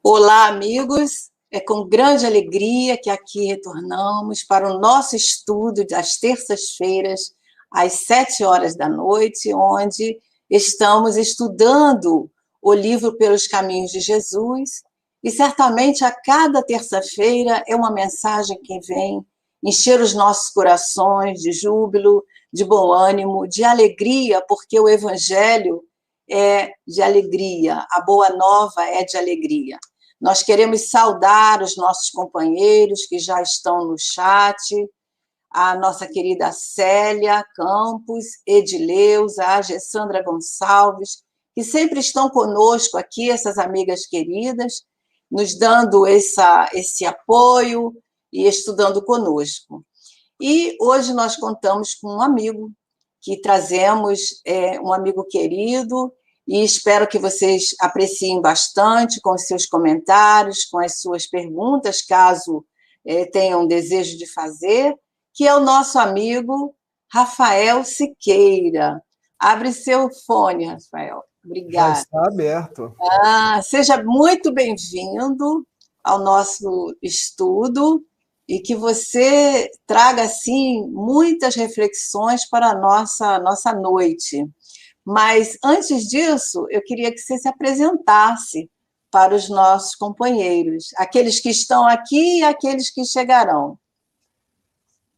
Olá, amigos. É com grande alegria que aqui retornamos para o nosso estudo das terças-feiras, às 7 horas da noite, onde estamos estudando o livro Pelos Caminhos de Jesus. E certamente a cada terça-feira é uma mensagem que vem encher os nossos corações de júbilo, de bom ânimo, de alegria, porque o Evangelho é de alegria, a boa nova é de alegria. Nós queremos saudar os nossos companheiros que já estão no chat, a nossa querida Célia Campos, Edileuza, a Gessandra Gonçalves, que sempre estão conosco aqui, essas amigas queridas, nos dando esse apoio e estudando conosco. E hoje nós contamos com um amigo, que trazemos um amigo querido, e espero que vocês apreciem bastante com os seus comentários, com as suas perguntas, caso tenham desejo de fazer, que é o nosso amigo Rafael Siqueira. Abre seu fone, Rafael. Obrigada. Já está aberto. Seja muito bem-vindo ao nosso estudo e que você traga, assim, muitas reflexões para a nossa noite. Mas, antes disso, eu queria que você se apresentasse para os nossos companheiros, aqueles que estão aqui e aqueles que chegarão.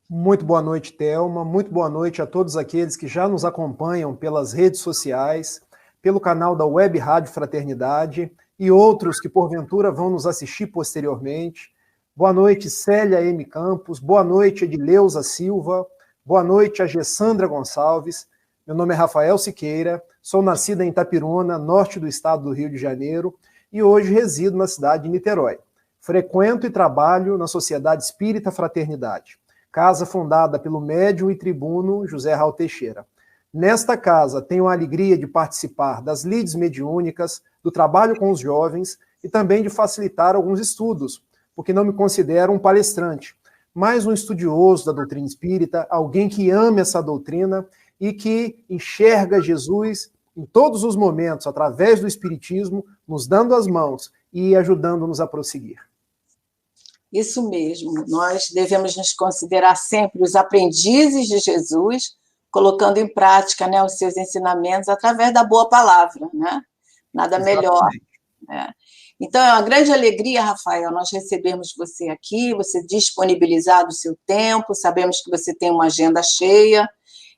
Muito boa noite, Thelma. Muito boa noite a todos aqueles que já nos acompanham pelas redes sociais, pelo canal da Web Rádio Fraternidade e outros que, porventura, vão nos assistir posteriormente. Boa noite, Célia M. Campos. Boa noite, Edileuza Silva. Boa noite, a Gessandra Gonçalves. Meu nome é Rafael Siqueira, sou nascida em Itapiruna, norte do estado do Rio de Janeiro, e hoje resido na cidade de Niterói. Frequento e trabalho na Sociedade Espírita Fraternidade, casa fundada pelo médium e tribuno José Raul Teixeira. Nesta casa tenho a alegria de participar das lides mediúnicas, do trabalho com os jovens e também de facilitar alguns estudos, porque não me considero um palestrante, mas um estudioso da doutrina espírita, alguém que ama essa doutrina e que enxerga Jesus em todos os momentos, através do Espiritismo, nos dando as mãos e ajudando-nos a prosseguir. Isso mesmo, nós devemos nos considerar sempre os aprendizes de Jesus, colocando em prática, né, os seus ensinamentos através da boa palavra, né? Nada melhor. Né? Então, é uma grande alegria, Rafael, nós recebermos você aqui, você disponibilizar o seu tempo, sabemos que você tem uma agenda cheia,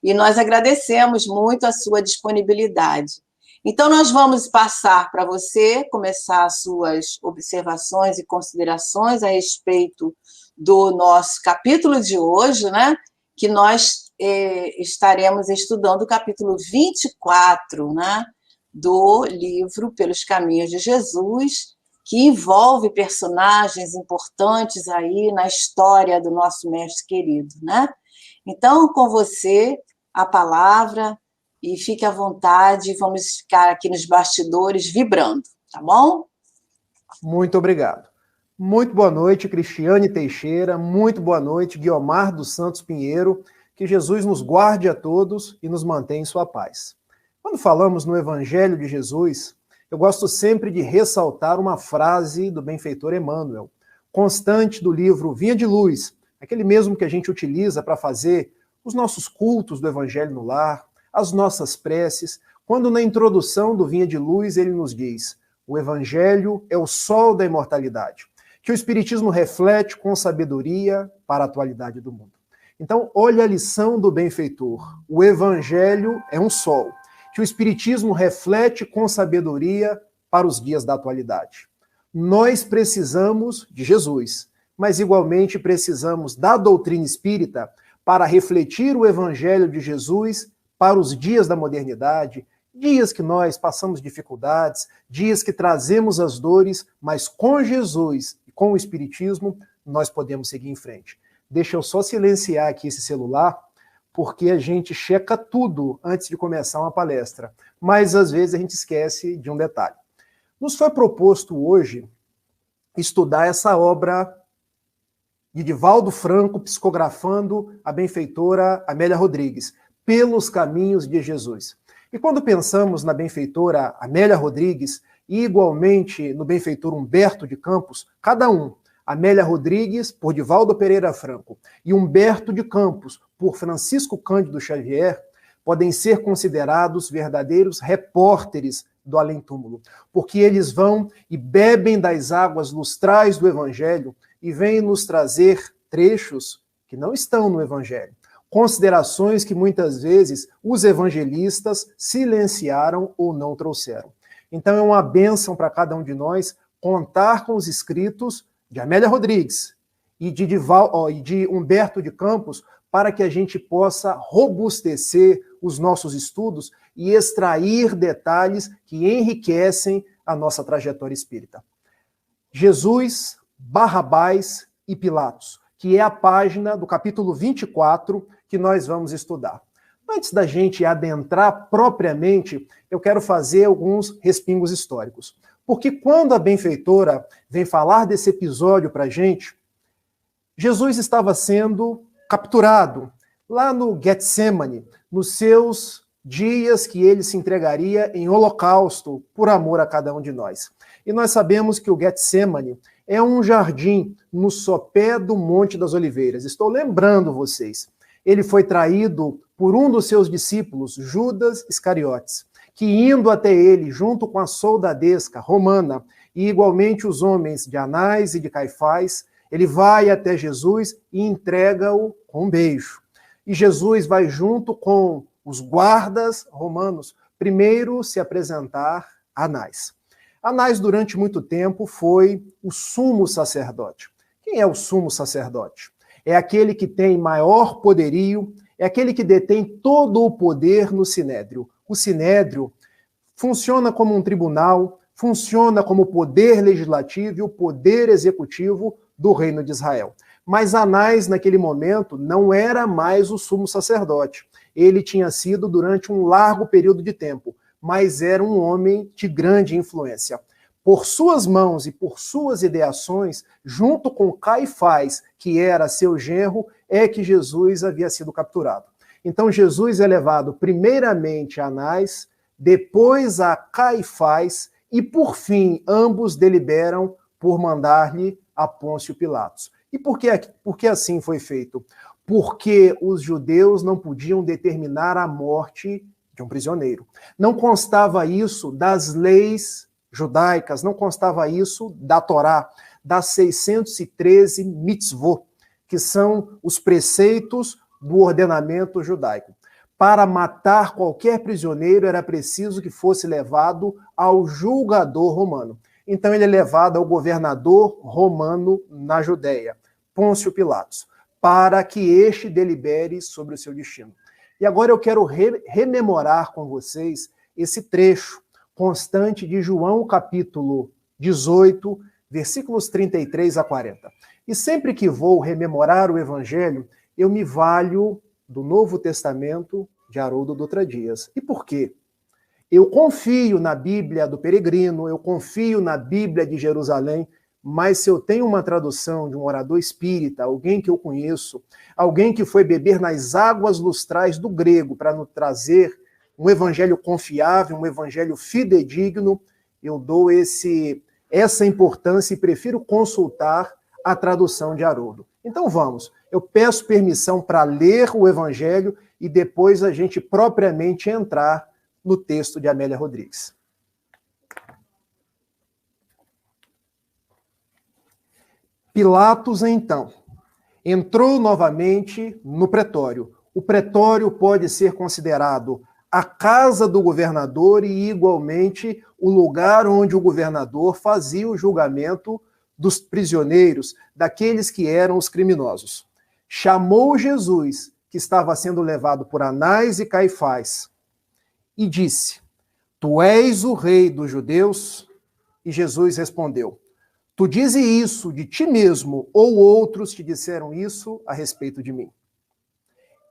e nós agradecemos muito a sua disponibilidade. Então, nós vamos passar para você, começar as suas observações e considerações a respeito do nosso capítulo de hoje, né? Que nós estaremos estudando o capítulo 24, né? Do livro Pelos Caminhos de Jesus, que envolve personagens importantes aí na história do nosso mestre querido, né? Então, com você, a palavra, e fique à vontade, vamos ficar aqui nos bastidores vibrando, tá bom? Muito obrigado. Muito boa noite, Cristiane Teixeira, muito boa noite, Guiomar dos Santos Pinheiro, que Jesus nos guarde a todos e nos mantenha em sua paz. Quando falamos no Evangelho de Jesus, eu gosto sempre de ressaltar uma frase do benfeitor Emmanuel, constante do livro Vinha de Luz, aquele mesmo que a gente utiliza para fazer os nossos cultos do Evangelho no lar, as nossas preces, quando na introdução do Vinha de Luz ele nos diz: o Evangelho é o sol da imortalidade, que o Espiritismo reflete com sabedoria para a atualidade do mundo. Então, olha a lição do benfeitor. O Evangelho é um sol, que o Espiritismo reflete com sabedoria para os dias da atualidade. Nós precisamos de Jesus, mas igualmente precisamos da doutrina espírita para refletir o Evangelho de Jesus para os dias da modernidade, dias que nós passamos dificuldades, dias que trazemos as dores, mas com Jesus e com o Espiritismo nós podemos seguir em frente. Deixa eu só silenciar aqui esse celular, porque a gente checa tudo antes de começar uma palestra, mas às vezes a gente esquece de um detalhe. Nos foi proposto hoje estudar essa obra de Divaldo Franco, psicografando a benfeitora Amélia Rodrigues, Pelos Caminhos de Jesus. E quando pensamos na benfeitora Amélia Rodrigues e igualmente no benfeitor Humberto de Campos, cada um, Amélia Rodrigues, por Divaldo Pereira Franco, e Humberto de Campos, por Francisco Cândido Xavier, podem ser considerados verdadeiros repórteres do além-túmulo, porque eles vão e bebem das águas lustrais do Evangelho e vêm nos trazer trechos que não estão no Evangelho, considerações que muitas vezes os evangelistas silenciaram ou não trouxeram. Então é uma bênção para cada um de nós contar com os escritos de Amélia Rodrigues e de Humberto de Campos para que a gente possa robustecer os nossos estudos e extrair detalhes que enriquecem a nossa trajetória espírita. Jesus, Barrabás e Pilatos, que é a página do capítulo 24 que nós vamos estudar. Antes da gente adentrar propriamente, eu quero fazer alguns respingos históricos. Porque quando a benfeitora vem falar desse episódio para a gente, Jesus estava sendo capturado lá no Getsemane, nos seus dias que ele se entregaria em holocausto por amor a cada um de nós. E nós sabemos que o Getsemane é um jardim no sopé do Monte das Oliveiras. Estou lembrando vocês. Ele foi traído por um dos seus discípulos, Judas Iscariotes, que indo até ele, junto com a soldadesca romana, e igualmente os homens de Anás e de Caifás, ele vai até Jesus e entrega-o com um beijo. E Jesus vai junto com os guardas romanos, primeiro se apresentar a Anás. Anás, durante muito tempo, foi o sumo sacerdote. Quem é o sumo sacerdote? É aquele que tem maior poderio, é aquele que detém todo o poder no Sinédrio. O Sinédrio funciona como um tribunal, funciona como o poder legislativo e o poder executivo do reino de Israel. Mas Anás, naquele momento, não era mais o sumo sacerdote. Ele tinha sido durante um largo período de tempo, mas era um homem de grande influência. Por suas mãos e por suas ideações, junto com Caifás, que era seu genro, é que Jesus havia sido capturado. Então Jesus é levado primeiramente a Anás, depois a Caifás, e por fim ambos deliberam por mandar-lhe a Pôncio Pilatos. E por que assim foi feito? Porque os judeus não podiam determinar a morte de um prisioneiro. Não constava isso das leis judaicas, não constava isso da Torá, das 613 mitzvot, que são os preceitos do ordenamento judaico. Para matar qualquer prisioneiro era preciso que fosse levado ao julgador romano. Então ele é levado ao governador romano na Judéia, Pôncio Pilatos, para que este delibere sobre o seu destino. E agora eu quero rememorar com vocês esse trecho constante de João, capítulo 18, versículos 33 a 40. E sempre que vou rememorar o Evangelho, eu me valho do Novo Testamento de Haroldo Dutra Dias. E por quê? Eu confio na Bíblia do Peregrino, eu confio na Bíblia de Jerusalém, mas se eu tenho uma tradução de um orador espírita, alguém que eu conheço, alguém que foi beber nas águas lustrais do grego para nos trazer um evangelho confiável, um evangelho fidedigno, eu dou essa importância e prefiro consultar a tradução de Haroldo. Então vamos, eu peço permissão para ler o evangelho e depois a gente propriamente entrar no texto de Amélia Rodrigues. Pilatos, então, entrou novamente no pretório. O pretório pode ser considerado a casa do governador e, igualmente, o lugar onde o governador fazia o julgamento dos prisioneiros, daqueles que eram os criminosos. Chamou Jesus, que estava sendo levado por Anás e Caifás, e disse: Tu és o rei dos judeus? E Jesus respondeu: Tu dizes isso de ti mesmo, ou outros te disseram isso a respeito de mim?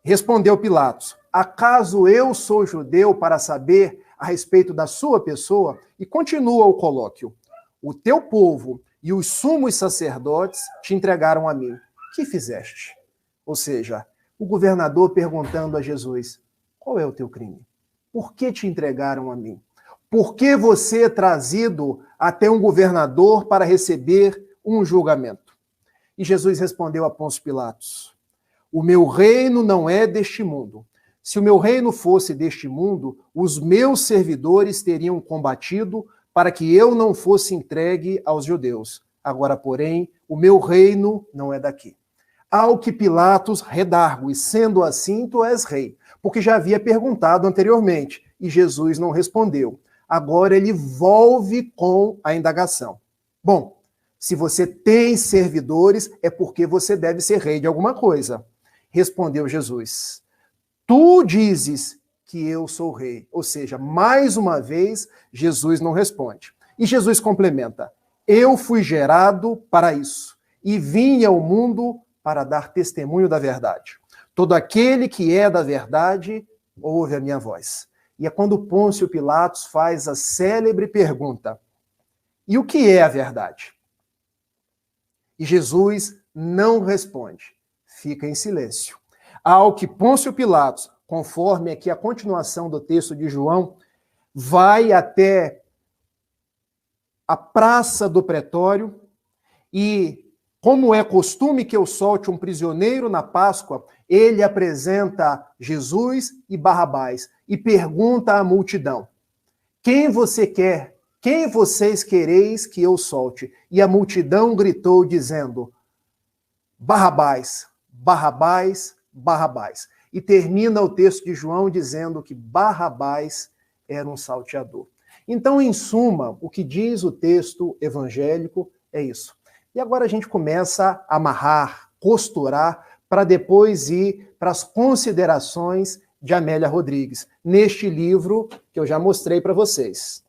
Respondeu Pilatos: Acaso eu sou judeu para saber a respeito da sua pessoa? E continua o colóquio: O teu povo e os sumos sacerdotes te entregaram a mim. Que fizeste? Ou seja, o governador perguntando a Jesus: Qual é o teu crime? Por que te entregaram a mim? Por que você é trazido até um governador para receber um julgamento? E Jesus respondeu a Pôncio Pilatos: o meu reino não é deste mundo. Se o meu reino fosse deste mundo, os meus servidores teriam combatido para que eu não fosse entregue aos judeus. Agora, porém, o meu reino não é daqui. Ao que Pilatos redargue, sendo assim, tu és rei. Porque já havia perguntado anteriormente, e Jesus não respondeu. Agora ele volve com a indagação. Bom, se você tem servidores, é porque você deve ser rei de alguma coisa. Respondeu Jesus: tu dizes que eu sou rei. Ou seja, mais uma vez, Jesus não responde. E Jesus complementa: eu fui gerado para isso, e vim ao mundo para dar testemunho da verdade. Todo aquele que é da verdade, ouve a minha voz. E é quando Pôncio Pilatos faz a célebre pergunta: e o que é a verdade? E Jesus não responde, fica em silêncio. Ao que Pôncio Pilatos, conforme aqui a continuação do texto de João, vai até a praça do pretório e, como é costume que eu solte um prisioneiro na Páscoa, ele apresenta Jesus e Barrabás e pergunta à multidão: quem você quer? Quem vocês quereis que eu solte? E a multidão gritou dizendo: Barrabás, Barrabás, Barrabás. E termina o texto de João dizendo que Barrabás era um salteador. Então, em suma, o que diz o texto evangélico é isso. E agora a gente começa a amarrar, costurar, para depois ir para as considerações de Amélia Rodrigues, neste livro que eu já mostrei para vocês.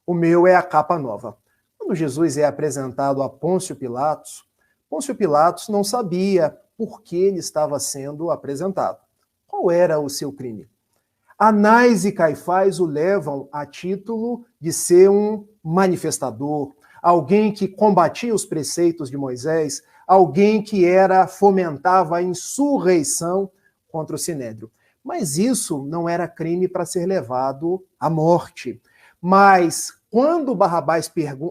O meu é a capa nova. Quando Jesus é apresentado a Pôncio Pilatos não sabia por que ele estava sendo apresentado. Qual era o seu crime? Anás e Caifás o levam a título de ser um manifestador, alguém que combatia os preceitos de Moisés, alguém que fomentava a insurreição contra o Sinédrio. Mas isso não era crime para ser levado à morte. Mas quando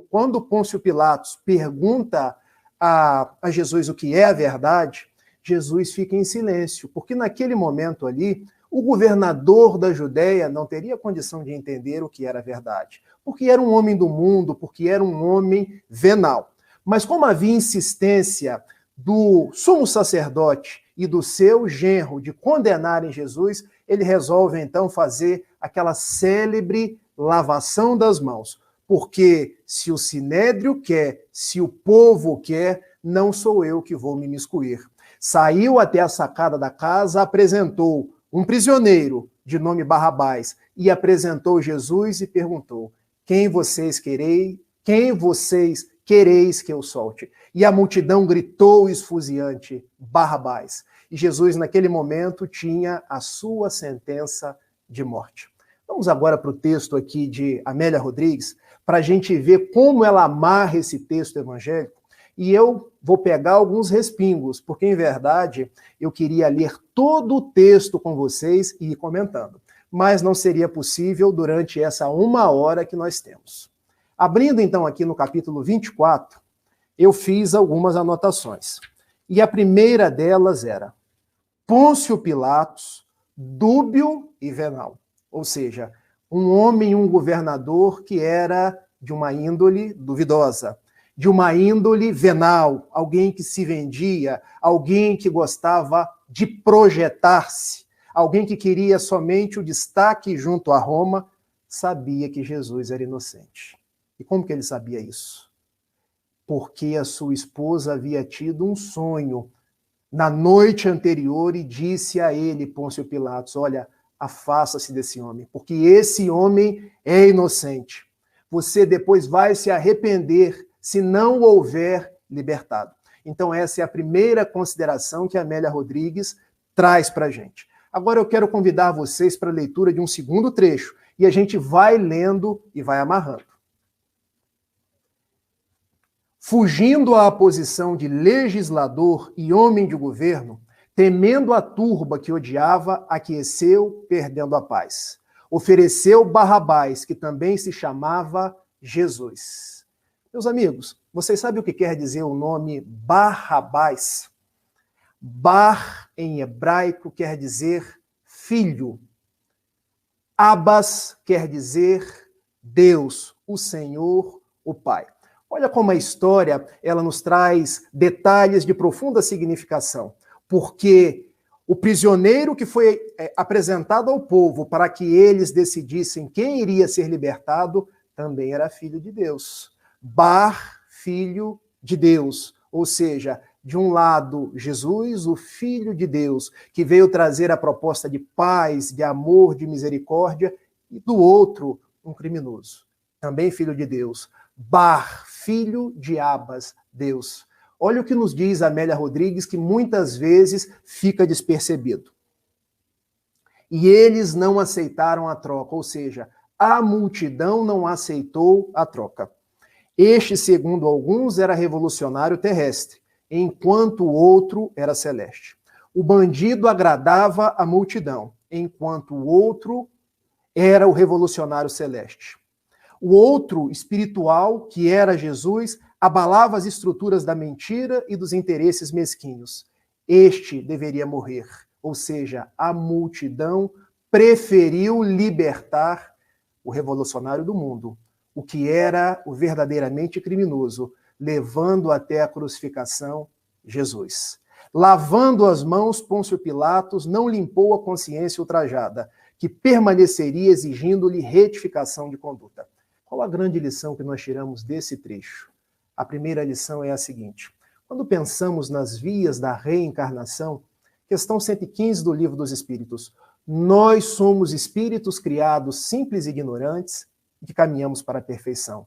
quando Pôncio Pilatos pergunta a Jesus o que é a verdade, Jesus fica em silêncio, porque naquele momento ali, o governador da Judéia não teria condição de entender o que era a verdade, porque era um homem do mundo, porque era um homem venal. Mas como havia insistência do sumo sacerdote e do seu genro de condenarem Jesus, ele resolve então fazer aquela célebre lavação das mãos. Porque se o Sinédrio quer, se o povo quer, não sou eu que vou me imiscuir. Saiu até a sacada da casa, apresentou um prisioneiro de nome Barrabás e apresentou Jesus e perguntou: quem vocês quereis que eu solte? E a multidão gritou esfuziante: Barrabás. E Jesus, naquele momento, tinha a sua sentença de morte. Vamos agora para o texto aqui de Amélia Rodrigues, para a gente ver como ela amarra esse texto evangélico. E eu vou pegar alguns respingos, porque, em verdade, eu queria ler todo o texto com vocês e ir comentando. Mas não seria possível durante essa 1 hora que nós temos. Abrindo, então, aqui no capítulo 24, eu fiz algumas anotações. E a primeira delas era: Pôncio Pilatos, dúbio e venal. Ou seja, um homem, um governador que era de uma índole duvidosa, de uma índole venal, alguém que se vendia, alguém que gostava de projetar-se, alguém que queria somente o destaque junto a Roma, sabia que Jesus era inocente. E como que ele sabia isso? Porque a sua esposa havia tido um sonho na noite anterior e disse a ele, Pôncio Pilatos: olha, afasta-se desse homem, porque esse homem é inocente. Você depois vai se arrepender se não o houver libertado. Então essa é a primeira consideração que a Amélia Rodrigues traz para a gente. Agora eu quero convidar vocês para a leitura de um segundo trecho, e a gente vai lendo e vai amarrando. Fugindo à posição de legislador e homem de governo, temendo a turba que odiava, aqueceu, perdendo a paz. Ofereceu Barrabás, que também se chamava Jesus. Meus amigos, vocês sabem o que quer dizer o nome Barrabás? Bar, em hebraico, quer dizer filho. Abas quer dizer Deus, o Senhor, o Pai. Olha como a história ela nos traz detalhes de profunda significação, porque o prisioneiro que foi apresentado ao povo para que eles decidissem quem iria ser libertado também era filho de Deus. Bar, filho de Deus, ou seja, de um lado, Jesus, o Filho de Deus, que veio trazer a proposta de paz, de amor, de misericórdia, e do outro, um criminoso, também filho de Deus. Bar, filho de Abas, Deus. Olha o que nos diz Amélia Rodrigues, que muitas vezes fica despercebido. E eles não aceitaram a troca, ou seja, a multidão não aceitou a troca. Este, segundo alguns, era revolucionário terrestre, enquanto o outro era celeste. O bandido agradava a multidão, enquanto o outro era o revolucionário celeste. O outro, espiritual, que era Jesus, abalava as estruturas da mentira e dos interesses mesquinhos. Este deveria morrer, ou seja, a multidão preferiu libertar o revolucionário do mundo, o que era o verdadeiramente criminoso, levando até a crucificação Jesus. Lavando as mãos, Pôncio Pilatos não limpou a consciência ultrajada, que permaneceria exigindo-lhe retificação de conduta. Qual a grande lição que nós tiramos desse trecho? A primeira lição é a seguinte: quando pensamos nas vias da reencarnação, questão 115 do Livro dos Espíritos, nós somos espíritos criados simples e ignorantes e que caminhamos para a perfeição.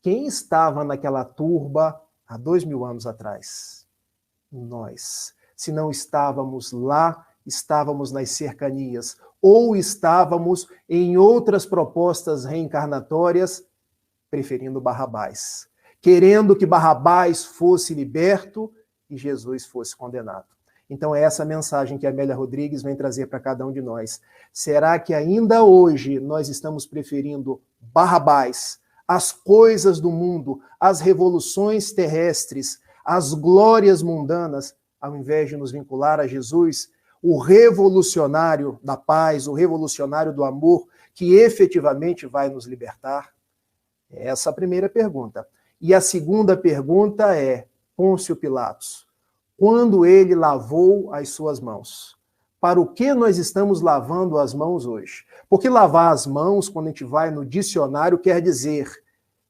Quem estava naquela turba há 2000 anos atrás? Nós. Se não estávamos lá, estávamos nas cercanias, ou estávamos em outras propostas reencarnatórias, preferindo Barrabás, querendo que Barrabás fosse liberto e Jesus fosse condenado. Então é essa mensagem que a Amélia Rodrigues vem trazer para cada um de nós. Será que ainda hoje nós estamos preferindo Barrabás, as coisas do mundo, as revoluções terrestres, as glórias mundanas, ao invés de nos vincular a Jesus, o revolucionário da paz, o revolucionário do amor, que efetivamente vai nos libertar? Essa é a primeira pergunta. E a segunda pergunta é, Pôncio Pilatos, quando ele lavou as suas mãos? Para o que nós estamos lavando as mãos hoje? Porque lavar as mãos, quando a gente vai no dicionário, quer dizer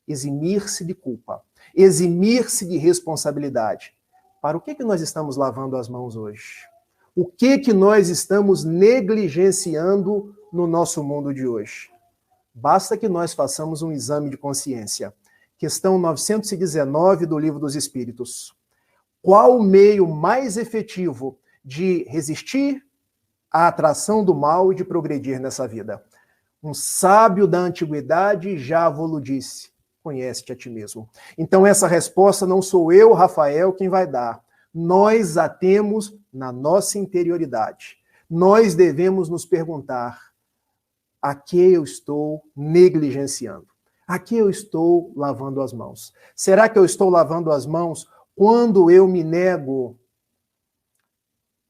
eximir-se de culpa, eximir-se de responsabilidade. Para o que nós estamos lavando as mãos hoje? O que nós estamos negligenciando no nosso mundo de hoje? Basta que nós façamos um exame de consciência. Questão 919 do Livro dos Espíritos. Qual o meio mais efetivo de resistir à atração do mal e de progredir nessa vida? Um sábio da antiguidade já vos disse: conhece-te a ti mesmo. Então essa resposta não sou eu, Rafael, quem vai dar. Nós a temos na nossa interioridade. Nós devemos nos perguntar: a que eu estou negligenciando? A que eu estou lavando as mãos? Será que eu estou lavando as mãos quando eu me nego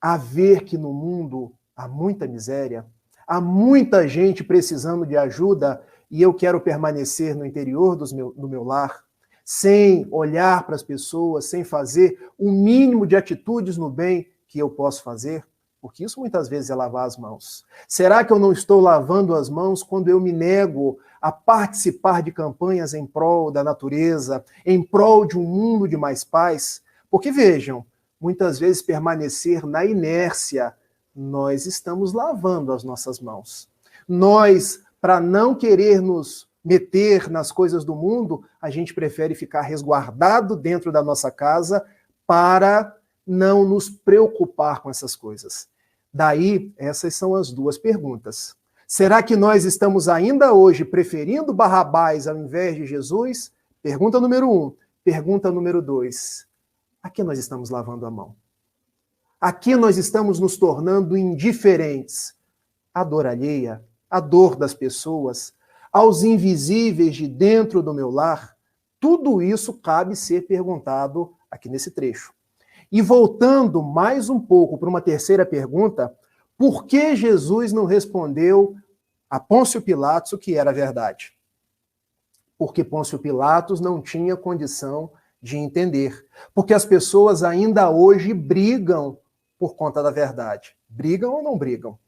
a ver que no mundo há muita miséria, há muita gente precisando de ajuda e eu quero permanecer no interior do meu lar, sem olhar para as pessoas, sem fazer o mínimo de atitudes no bem que eu posso fazer? Porque isso muitas vezes é lavar as mãos. Será que eu não estou lavando as mãos quando eu me nego a participar de campanhas em prol da natureza, em prol de um mundo de mais paz? Porque vejam, muitas vezes permanecer na inércia, nós estamos lavando as nossas mãos. Nós, para não querer nos meter nas coisas do mundo, a gente prefere ficar resguardado dentro da nossa casa para não nos preocupar com essas coisas. Daí, essas são as duas perguntas. Será que nós estamos ainda hoje preferindo Barrabás ao invés de Jesus? Pergunta número 1. Pergunta número 2. A que nós estamos lavando a mão? A que nós estamos nos tornando indiferentes? A dor alheia, à dor das pessoas, aos invisíveis de dentro do meu lar, tudo isso cabe ser perguntado aqui nesse trecho. E voltando mais um pouco para uma terceira pergunta, por que Jesus não respondeu a Pôncio Pilatos o que era verdade? Porque Pôncio Pilatos não tinha condição de entender. Porque as pessoas ainda hoje brigam por conta da verdade. Brigam ou não brigam?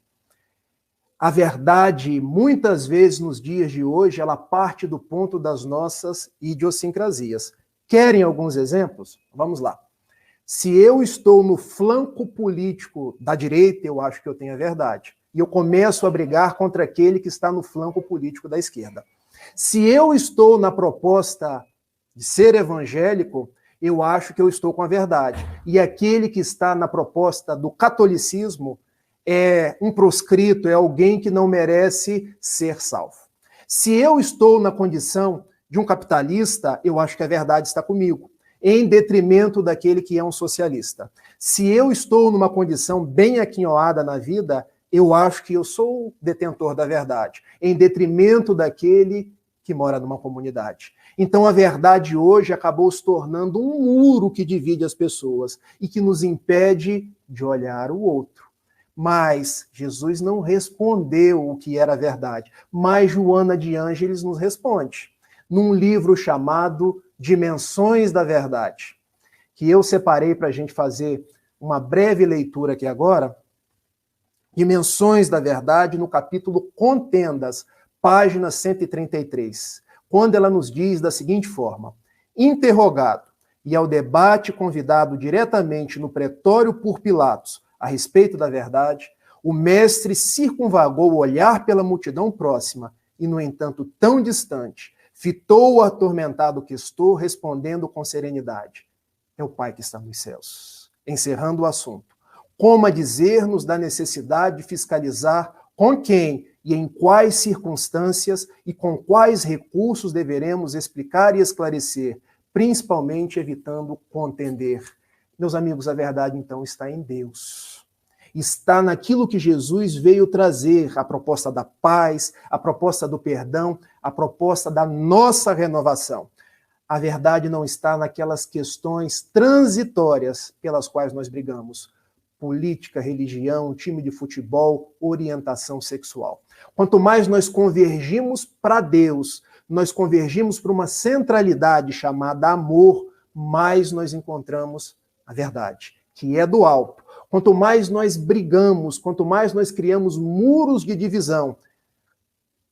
A verdade, muitas vezes nos dias de hoje, ela parte do ponto das nossas idiosincrasias. Querem alguns exemplos? Vamos lá. Se eu estou no flanco político da direita, eu acho que eu tenho a verdade. E eu começo a brigar contra aquele que está no flanco político da esquerda. Se eu estou na proposta de ser evangélico, eu acho que eu estou com a verdade. E aquele que está na proposta do catolicismo é um proscrito, é alguém que não merece ser salvo. Se eu estou na condição de um capitalista, eu acho que a verdade está comigo, em detrimento daquele que é um socialista. Se eu estou numa condição bem aquinhoada na vida, eu acho que eu sou detentor da verdade, em detrimento daquele que mora numa comunidade. Então a verdade hoje acabou se tornando um muro que divide as pessoas e que nos impede de olhar o outro. Mas Jesus não respondeu o que era a verdade, mas Joana de Ângeles nos responde, num livro chamado Dimensões da Verdade, que eu separei para a gente fazer uma breve leitura aqui agora. Dimensões da Verdade, no capítulo Contendas, página 133, quando ela nos diz da seguinte forma: interrogado e ao debate convidado diretamente no pretório por Pilatos a respeito da verdade, o mestre circunvagou o olhar pela multidão próxima e, no entanto, tão distante, fitou o atormentado questor, respondendo com serenidade: é o Pai que está nos céus. Encerrando o assunto, como a dizer-nos da necessidade de fiscalizar com quem e em quais circunstâncias e com quais recursos deveremos explicar e esclarecer, principalmente evitando contender. Meus amigos, a verdade então está em Deus. Está naquilo que Jesus veio trazer, a proposta da paz, a proposta do perdão, a proposta da nossa renovação. A verdade não está naquelas questões transitórias pelas quais nós brigamos. Política, religião, time de futebol, orientação sexual. Quanto mais nós convergimos para Deus, nós convergimos para uma centralidade chamada amor, mais nós encontramos a verdade, que é do alto. Quanto mais nós brigamos, quanto mais nós criamos muros de divisão,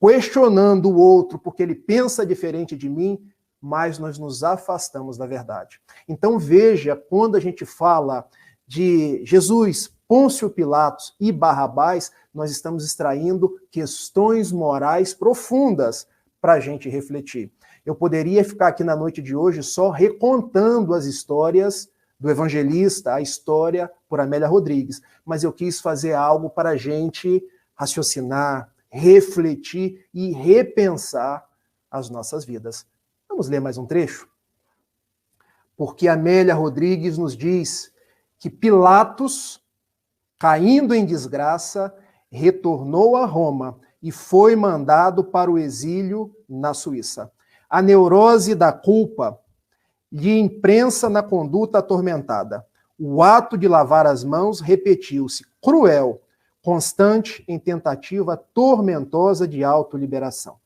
questionando o outro porque ele pensa diferente de mim, mais nós nos afastamos da verdade. Então veja, quando a gente fala de Jesus, Pôncio Pilatos e Barrabás, nós estamos extraindo questões morais profundas para a gente refletir. Eu poderia ficar aqui na noite de hoje só recontando as histórias do evangelista, a história por Amélia Rodrigues, mas eu quis fazer algo para a gente raciocinar, refletir e repensar as nossas vidas. Vamos ler mais um trecho? Porque Amélia Rodrigues nos diz que Pilatos, caindo em desgraça, retornou a Roma e foi mandado para o exílio na Suíça. A neurose da culpa lhe imprensa na conduta atormentada. O ato de lavar as mãos repetiu-se, cruel, constante em tentativa tormentosa de autoliberação.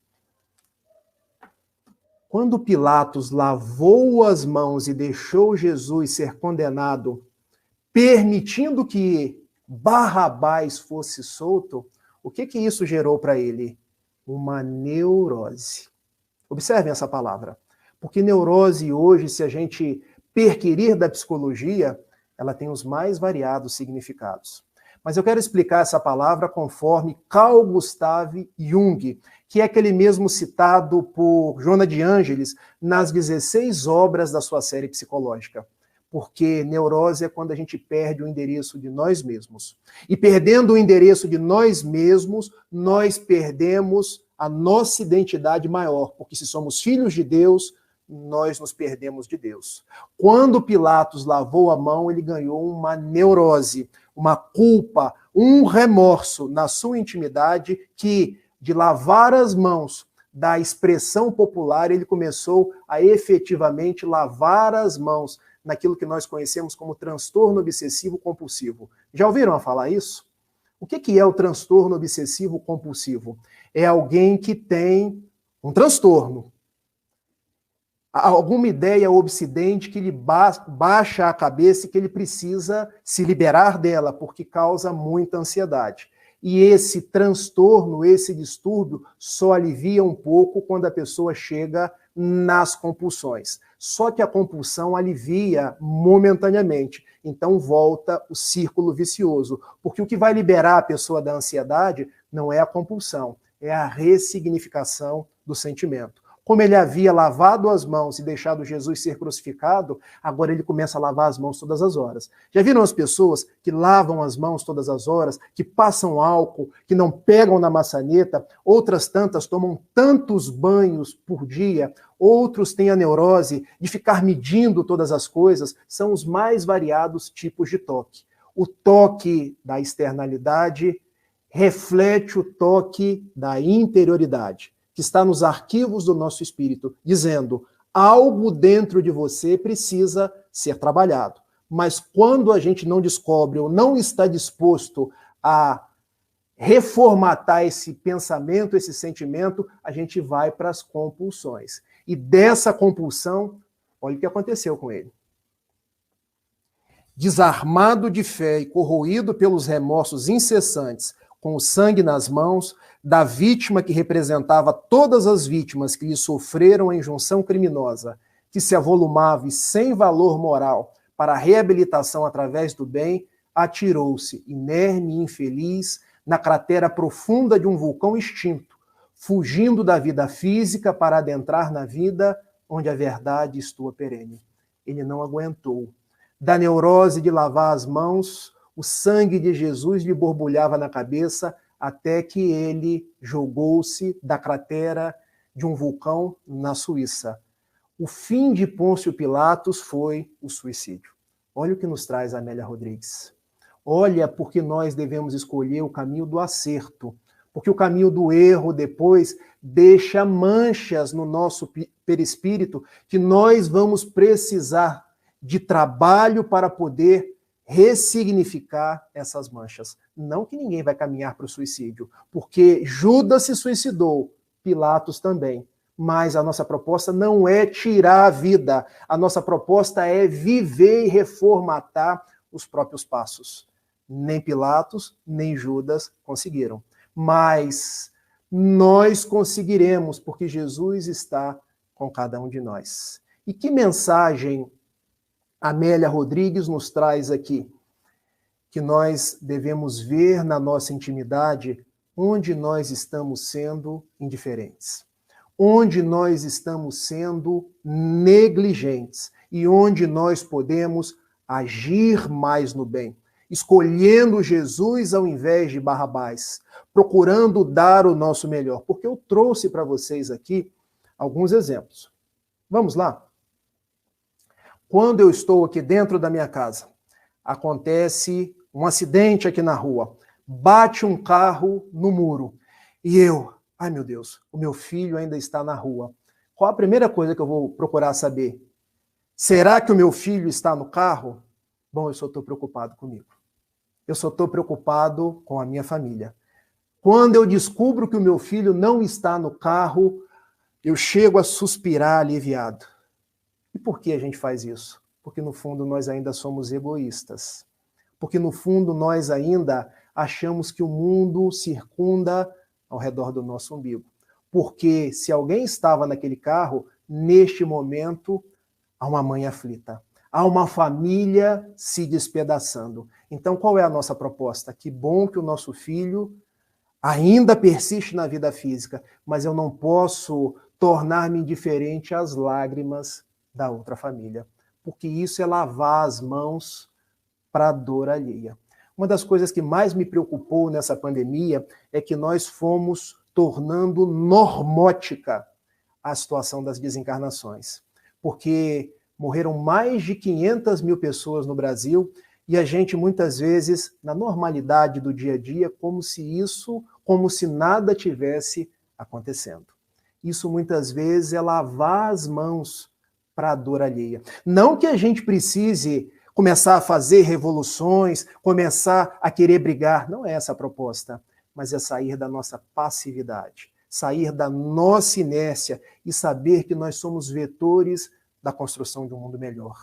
Quando Pilatos lavou as mãos e deixou Jesus ser condenado, permitindo que Barrabás fosse solto, o que isso gerou para ele? Uma neurose. Observem essa palavra. Porque neurose hoje, se a gente perquirir da psicologia, ela tem os mais variados significados. Mas eu quero explicar essa palavra conforme Carl Gustav Jung, que é aquele mesmo citado por Joana de Ângeles nas 16 obras da sua série psicológica. Porque neurose é quando a gente perde o endereço de nós mesmos. E perdendo o endereço de nós mesmos, nós perdemos a nossa identidade maior. Porque se somos filhos de Deus, nós nos perdemos de Deus. Quando Pilatos lavou a mão, ele ganhou uma neurose, uma culpa, um remorso na sua intimidade que de lavar as mãos da expressão popular, ele começou a efetivamente lavar as mãos naquilo que nós conhecemos como transtorno obsessivo compulsivo. Já ouviram falar isso? O que é o transtorno obsessivo compulsivo? É alguém que tem um transtorno, alguma ideia obsidente que lhe baixa a cabeça e que ele precisa se liberar dela, porque causa muita ansiedade. E esse transtorno, esse distúrbio, só alivia um pouco quando a pessoa chega nas compulsões. Só que a compulsão alivia momentaneamente. Então volta o círculo vicioso. Porque o que vai liberar a pessoa da ansiedade não é a compulsão, é a ressignificação do sentimento. Como ele havia lavado as mãos e deixado Jesus ser crucificado, agora ele começa a lavar as mãos todas as horas. Já viram as pessoas que lavam as mãos todas as horas, que passam álcool, que não pegam na maçaneta? Outras tantas tomam tantos banhos por dia, outros têm a neurose de ficar medindo todas as coisas. São os mais variados tipos de toque. O toque da externalidade reflete o toque da interioridade, que está nos arquivos do nosso espírito, dizendo: algo dentro de você precisa ser trabalhado. Mas quando a gente não descobre ou não está disposto a reformatar esse pensamento, esse sentimento, a gente vai para as compulsões. E dessa compulsão, olha o que aconteceu com ele. Desarmado de fé e corroído pelos remorsos incessantes, com o sangue nas mãos, da vítima que representava todas as vítimas que lhe sofreram a injunção criminosa, que se avolumava e sem valor moral para a reabilitação através do bem, atirou-se, inerme e infeliz, na cratera profunda de um vulcão extinto, fugindo da vida física para adentrar na vida onde a verdade estua perene. Ele não aguentou. Da neurose de lavar as mãos, o sangue de Jesus lhe borbulhava na cabeça, até que ele jogou-se da cratera de um vulcão na Suíça. O fim de Pôncio Pilatos foi o suicídio. Olha o que nos traz Amélia Rodrigues. Olha porque nós devemos escolher o caminho do acerto, porque o caminho do erro depois deixa manchas no nosso perispírito que nós vamos precisar de trabalho para poder ressignificar essas manchas. Não que ninguém vai caminhar para o suicídio, porque Judas se suicidou, Pilatos também. Mas a nossa proposta não é tirar a vida, a nossa proposta é viver e reformatar os próprios passos. Nem Pilatos, nem Judas conseguiram. Mas nós conseguiremos, porque Jesus está com cada um de nós. E que mensagem Amélia Rodrigues nos traz aqui? Que nós devemos ver na nossa intimidade onde nós estamos sendo indiferentes, onde nós estamos sendo negligentes e onde nós podemos agir mais no bem, escolhendo Jesus ao invés de Barrabás, procurando dar o nosso melhor. Porque eu trouxe para vocês aqui alguns exemplos. Vamos lá? Quando eu estou aqui dentro da minha casa, acontece um acidente aqui na rua, bate um carro no muro, e eu, ai meu Deus, o meu filho ainda está na rua. Qual a primeira coisa que eu vou procurar saber? Será que o meu filho está no carro? Bom, eu só estou preocupado comigo. Eu só estou preocupado com a minha família. Quando eu descubro que o meu filho não está no carro, eu chego a suspirar aliviado. E por que a gente faz isso? Porque no fundo nós ainda somos egoístas. Porque no fundo nós ainda achamos que o mundo circunda ao redor do nosso umbigo. Porque se alguém estava naquele carro, neste momento, há uma mãe aflita. Há uma família se despedaçando. Então qual é a nossa proposta? Que bom que o nosso filho ainda persiste na vida física, mas eu não posso tornar-me indiferente às lágrimas da outra família, porque isso é lavar as mãos para a dor alheia. Uma das coisas que mais me preocupou nessa pandemia é que nós fomos tornando normótica a situação das desencarnações, porque morreram mais de 500 mil pessoas no Brasil e a gente muitas vezes, na normalidade do dia a dia, como se isso como se nada tivesse acontecendo. Isso muitas vezes é lavar as mãos para a dor alheia. Não que a gente precise começar a fazer revoluções, começar a querer brigar, não é essa a proposta, mas é sair da nossa passividade, sair da nossa inércia e saber que nós somos vetores da construção de um mundo melhor.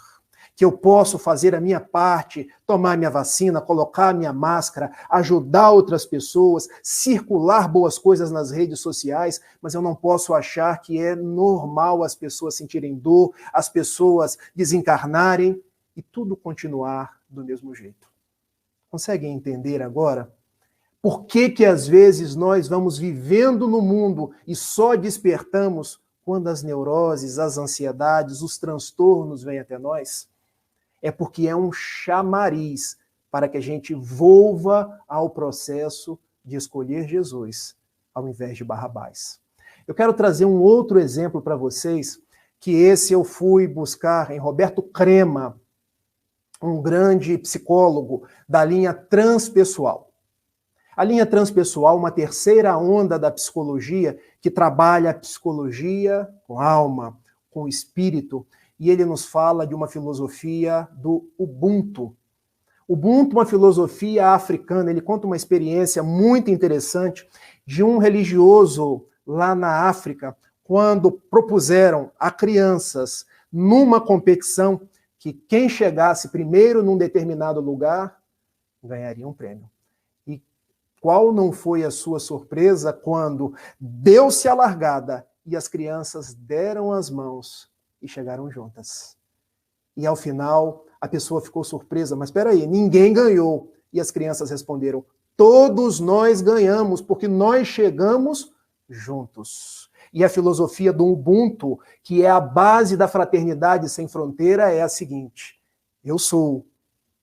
Que eu posso fazer a minha parte, tomar minha vacina, colocar minha máscara, ajudar outras pessoas, circular boas coisas nas redes sociais, mas eu não posso achar que é normal as pessoas sentirem dor, as pessoas desencarnarem e tudo continuar do mesmo jeito. Conseguem entender agora? Por que às vezes nós vamos vivendo no mundo e só despertamos quando as neuroses, as ansiedades, os transtornos vêm até nós? É porque é um chamariz para que a gente volva ao processo de escolher Jesus, ao invés de Barrabás. Eu quero trazer um outro exemplo para vocês, que esse eu fui buscar em Roberto Crema, um grande psicólogo da linha transpessoal. A linha transpessoal, uma terceira onda da psicologia, que trabalha a psicologia com alma, com espírito, e ele nos fala de uma filosofia do Ubuntu. Ubuntu, uma filosofia africana, ele conta uma experiência muito interessante de um religioso lá na África, quando propuseram a crianças, numa competição, que quem chegasse primeiro num determinado lugar ganharia um prêmio. E qual não foi a sua surpresa quando deu-se a largada e as crianças deram as mãos e chegaram juntas. E ao final, a pessoa ficou surpresa, mas espera aí, ninguém ganhou. E as crianças responderam, todos nós ganhamos, porque nós chegamos juntos. E a filosofia do Ubuntu, que é a base da fraternidade sem fronteira, é a seguinte, eu sou,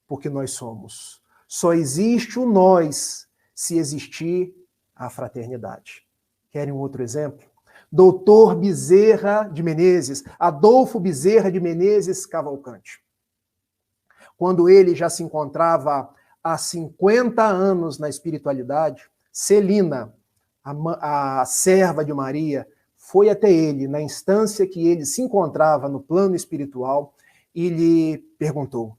porque nós somos. Só existe o nós, se existir a fraternidade. Querem um outro exemplo? Doutor Bezerra de Menezes, Adolfo Bezerra de Menezes Cavalcante. Quando ele já se encontrava há 50 anos na espiritualidade, Celina, a serva de Maria, foi até ele, na instância que ele se encontrava no plano espiritual, e lhe perguntou,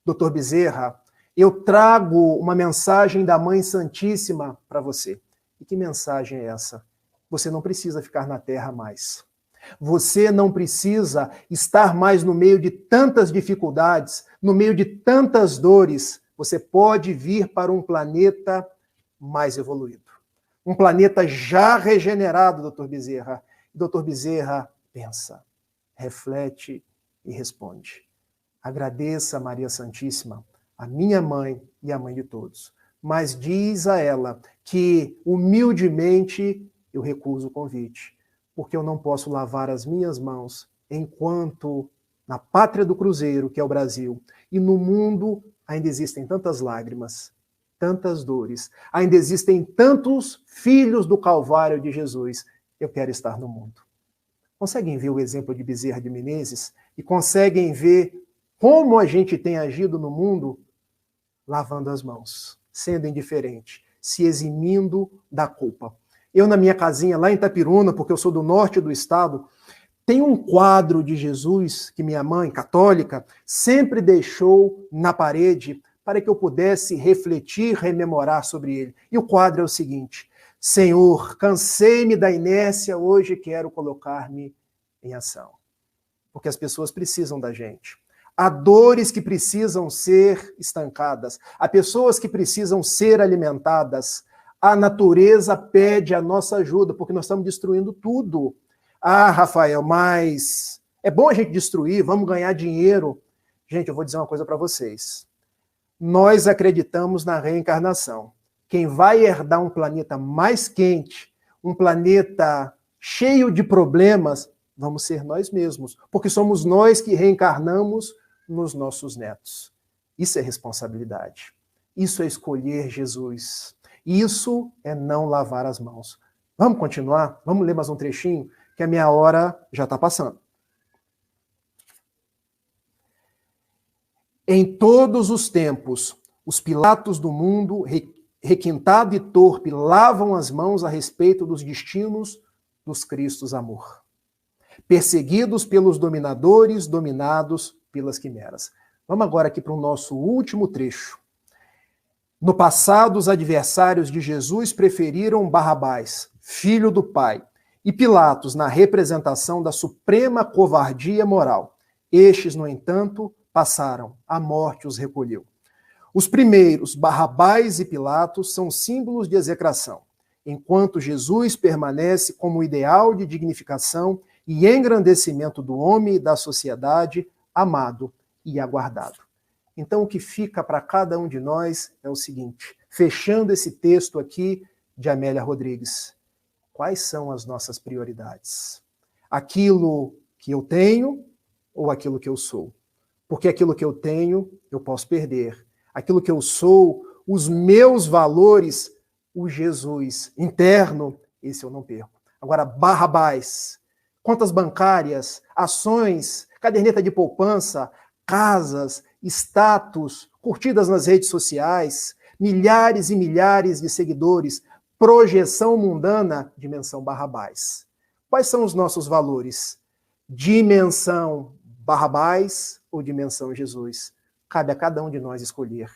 Doutor Bezerra, eu trago uma mensagem da Mãe Santíssima para você. E que mensagem é essa? Você não precisa ficar na Terra mais. Você não precisa estar mais no meio de tantas dificuldades, no meio de tantas dores. Você pode vir para um planeta mais evoluído. Um planeta já regenerado, doutor Bezerra. Doutor Bezerra pensa, reflete e responde. Agradeça a Maria Santíssima, a minha mãe e a mãe de todos. Mas diz a ela que, humildemente, eu recuso o convite, porque eu não posso lavar as minhas mãos enquanto na pátria do Cruzeiro, que é o Brasil, e no mundo ainda existem tantas lágrimas, tantas dores, ainda existem tantos filhos do Calvário de Jesus. Eu quero estar no mundo. Conseguem ver o exemplo de Bezerra de Menezes? E conseguem ver como a gente tem agido no mundo? Lavando as mãos, sendo indiferente, se eximindo da culpa. Eu, na minha casinha, lá em Itapiruna, porque eu sou do norte do estado, tem um quadro de Jesus que minha mãe, católica, sempre deixou na parede para que eu pudesse refletir, rememorar sobre ele. E o quadro é o seguinte, Senhor, cansei-me da inércia, hoje quero colocar-me em ação. Porque as pessoas precisam da gente. Há dores que precisam ser estancadas, há pessoas que precisam ser alimentadas. A natureza pede a nossa ajuda, porque nós estamos destruindo tudo. Ah, Rafael, mas é bom a gente destruir, vamos ganhar dinheiro. Gente, eu vou dizer uma coisa para vocês. Nós acreditamos na reencarnação. Quem vai herdar um planeta mais quente, um planeta cheio de problemas, vamos ser nós mesmos, porque somos nós que reencarnamos nos nossos netos. Isso é responsabilidade. Isso é escolher Jesus. Isso é não lavar as mãos. Vamos continuar? Vamos ler mais um trechinho, que a minha hora já está passando. Em todos os tempos, os Pilatos do mundo requintado e torpe, lavam as mãos a respeito dos destinos dos Cristos amor. Perseguidos pelos dominadores, dominados pelas quimeras. Vamos agora aqui para o nosso último trecho. No passado, os adversários de Jesus preferiram Barrabás, filho do Pai, e Pilatos na representação da suprema covardia moral. Estes, no entanto, passaram, a morte os recolheu. Os primeiros, Barrabás e Pilatos, são símbolos de execração, enquanto Jesus permanece como ideal de dignificação e engrandecimento do homem e da sociedade, amado e aguardado. Então, o que fica para cada um de nós é o seguinte, fechando esse texto aqui de Amélia Rodrigues. Quais são as nossas prioridades? Aquilo que eu tenho ou aquilo que eu sou? Porque aquilo que eu tenho, eu posso perder. Aquilo que eu sou, os meus valores, o Jesus interno, esse eu não perco. Agora, Barrabás, contas bancárias, ações, caderneta de poupança, casas, status, curtidas nas redes sociais, milhares e milhares de seguidores, projeção mundana, dimensão Barrabás. Quais são os nossos valores? Dimensão Barrabás ou dimensão Jesus? Cabe a cada um de nós escolher.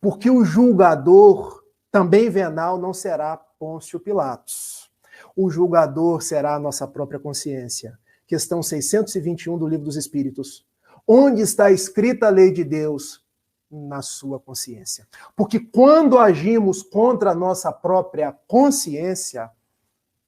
Porque o julgador, também venal, não será Pôncio Pilatos. O julgador será a nossa própria consciência. Questão 621 do Livro dos Espíritos. Onde está escrita a lei de Deus? Na sua consciência. Porque quando agimos contra a nossa própria consciência,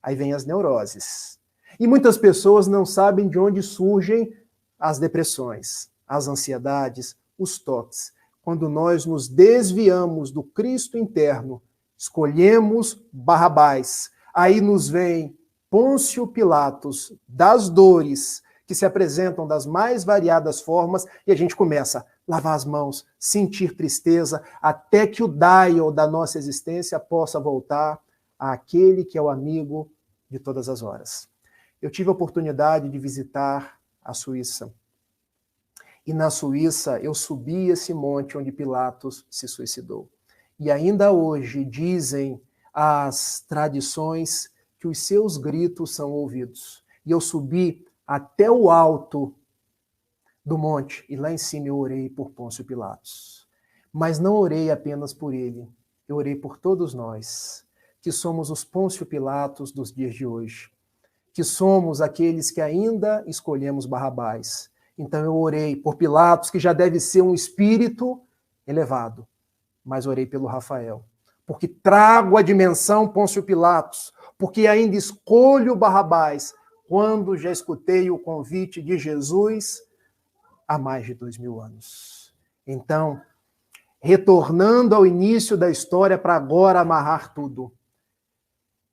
aí vem as neuroses. E muitas pessoas não sabem de onde surgem as depressões, as ansiedades, os toques. Quando nós nos desviamos do Cristo interno, escolhemos Barrabás, aí nos vem Pôncio Pilatos, das dores, que se apresentam das mais variadas formas, e a gente começa a lavar as mãos, sentir tristeza, até que o dial da nossa existência possa voltar àquele que é o amigo de todas as horas. Eu tive a oportunidade de visitar a Suíça. E na Suíça eu subi esse monte onde Pilatos se suicidou. E ainda hoje dizem as tradições que os seus gritos são ouvidos. E eu subi até o alto do monte, e lá em cima eu orei por Pôncio Pilatos. Mas não orei apenas por ele, eu orei por todos nós, que somos os Pôncio Pilatos dos dias de hoje, que somos aqueles que ainda escolhemos Barrabás. Então eu orei por Pilatos, que já deve ser um espírito elevado, mas orei pelo Rafael, porque trago a dimensão Pôncio Pilatos, porque ainda escolho Barrabás, quando já escutei o convite de Jesus há mais de 2000 anos. Então, retornando ao início da história para agora amarrar tudo.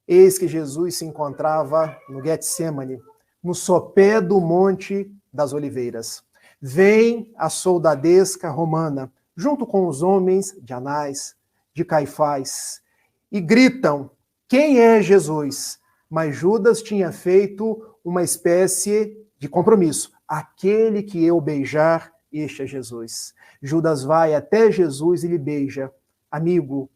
Eis que Jesus se encontrava no Getsemane, no sopé do Monte das Oliveiras. Vem a soldadesca romana, junto com os homens de Anás, de Caifás, e gritam, quem é Jesus? Mas Judas tinha feito uma espécie de compromisso. Aquele que eu beijar, este é Jesus. Judas vai até Jesus e lhe beija. Amigo,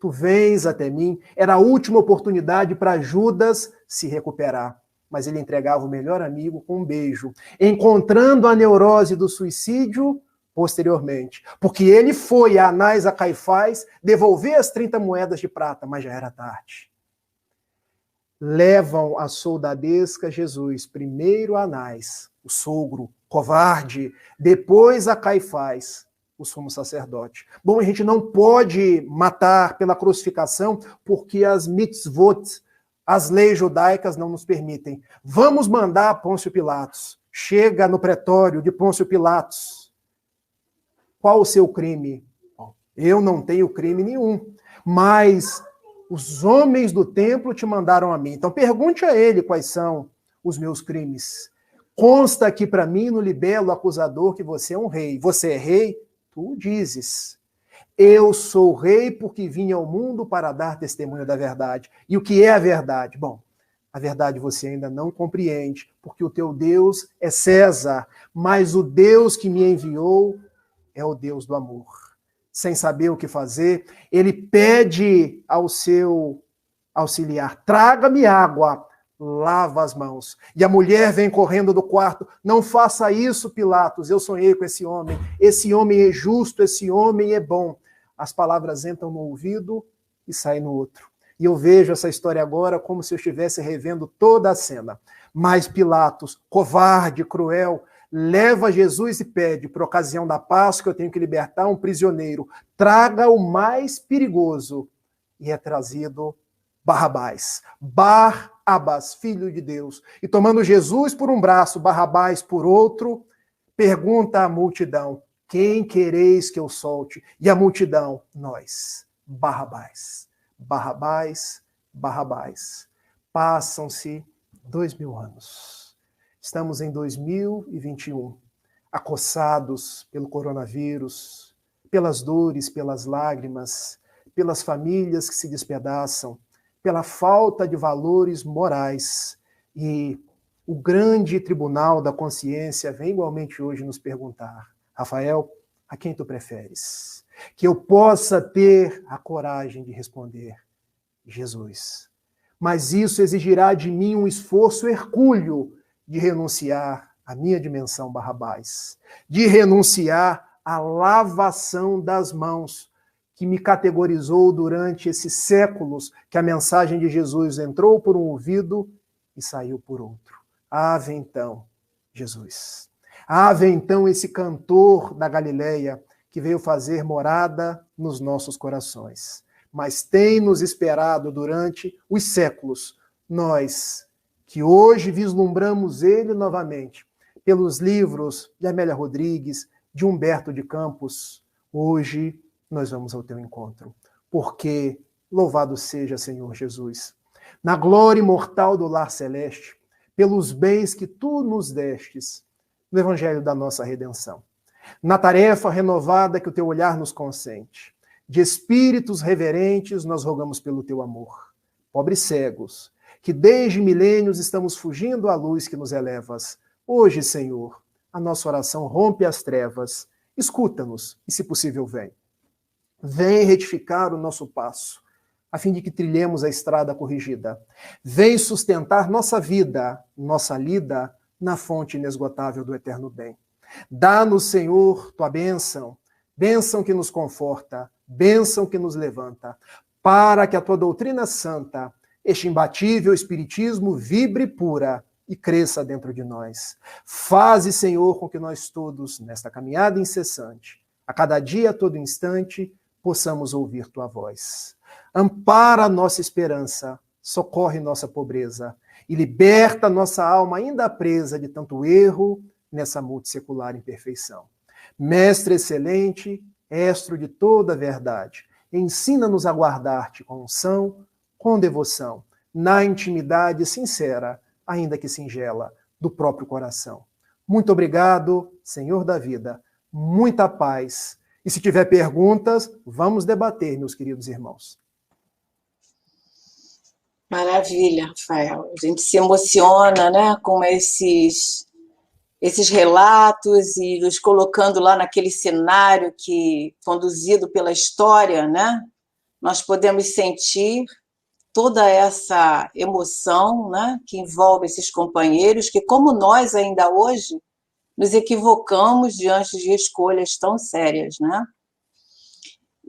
tu vens até mim. Era a última oportunidade para Judas se recuperar. Mas ele entregava o melhor amigo com um beijo, encontrando a neurose do suicídio posteriormente. Porque ele foi a Anás, a Caifás, devolver as 30 moedas de prata, mas já era tarde. Levam a soldadesca Jesus, primeiro a Anás, o sogro, covarde, depois a Caifás, o sumo sacerdote. Bom, a gente não pode matar pela crucificação, porque as mitzvot, as leis judaicas não nos permitem. Vamos mandar Pôncio Pilatos. Chega no pretório de Pôncio Pilatos. Qual o seu crime? Eu não tenho crime nenhum, mas os homens do templo te mandaram a mim. Então pergunte a ele quais são os meus crimes. Consta aqui para mim no libelo acusador que você é um rei. Você é rei? Tu o dizes. Eu sou rei porque vim ao mundo para dar testemunho da verdade. E o que é a verdade? Bom, a verdade você ainda não compreende, porque o teu Deus é César, mas o Deus que me enviou é o Deus do amor. sem saber o que fazer, ele pede ao seu auxiliar: traga-me água, lava as mãos. E a mulher vem correndo do quarto: não faça isso, Pilatos, eu sonhei com esse homem é justo, esse homem é bom. As palavras entram no ouvido e saem no outro. E eu vejo essa história agora como se eu estivesse revendo toda a cena. Mas Pilatos, covarde, cruel, leva Jesus e pede: por ocasião da Páscoa, eu tenho que libertar um prisioneiro. Traga o mais perigoso. E é trazido Barrabás. Barrabás, filho de Deus. E tomando Jesus por um braço, Barrabás por outro, pergunta à multidão: quem quereis que eu solte? E a multidão: nós. Barrabás. Barrabás, Barrabás. Passam-se 2000 anos. Estamos em 2021, acossados pelo coronavírus, pelas dores, pelas lágrimas, pelas famílias que se despedaçam, pela falta de valores morais. E o grande tribunal da consciência vem igualmente hoje nos perguntar: Rafael, a quem tu preferes? Que eu possa ter a coragem de responder: Jesus. Mas isso exigirá de mim um esforço hercúleo de renunciar à minha dimensão Barrabás, de renunciar à lavação das mãos que me categorizou durante esses séculos que a mensagem de Jesus entrou por um ouvido e saiu por outro. Ave então, Jesus. Ave então esse cantor da Galileia que veio fazer morada nos nossos corações. Mas tem nos esperado durante os séculos, nós que hoje vislumbramos ele novamente, pelos livros de Amélia Rodrigues, de Humberto de Campos. Hoje nós vamos ao teu encontro, porque, louvado seja, Senhor Jesus, na glória imortal do lar celeste, pelos bens que tu nos destes, no evangelho da nossa redenção, na tarefa renovada que o teu olhar nos consente, de espíritos reverentes nós rogamos pelo teu amor. Pobres cegos, que desde milênios estamos fugindo à luz que nos elevas, hoje, Senhor, a nossa oração rompe as trevas, escuta-nos e, se possível, vem. Vem retificar o nosso passo, a fim de que trilhemos a estrada corrigida. Vem sustentar nossa vida, nossa lida, na fonte inesgotável do eterno bem. Dá-nos, Senhor, tua bênção, bênção que nos conforta, bênção que nos levanta, para que a tua doutrina santa, este imbatível espiritismo, vibre pura e cresça dentro de nós. Faze, Senhor, com que nós todos, nesta caminhada incessante, a cada dia, a todo instante, possamos ouvir tua voz. Ampara a nossa esperança, socorre nossa pobreza e liberta nossa alma ainda presa de tanto erro nessa multissecular imperfeição. Mestre excelente, estro de toda a verdade, ensina-nos a guardar-te com unção, com devoção, na intimidade sincera, ainda que singela, do próprio coração. Muito obrigado, Senhor da vida, muita paz. E se tiver perguntas, vamos debater, meus queridos irmãos. Maravilha, Rafael. A gente se emociona, né, com esses relatos e nos colocando lá naquele cenário que, conduzido pela história, né, nós podemos sentir toda essa emoção, né, que envolve esses companheiros, que, como nós ainda hoje, nos equivocamos diante de escolhas tão sérias, né?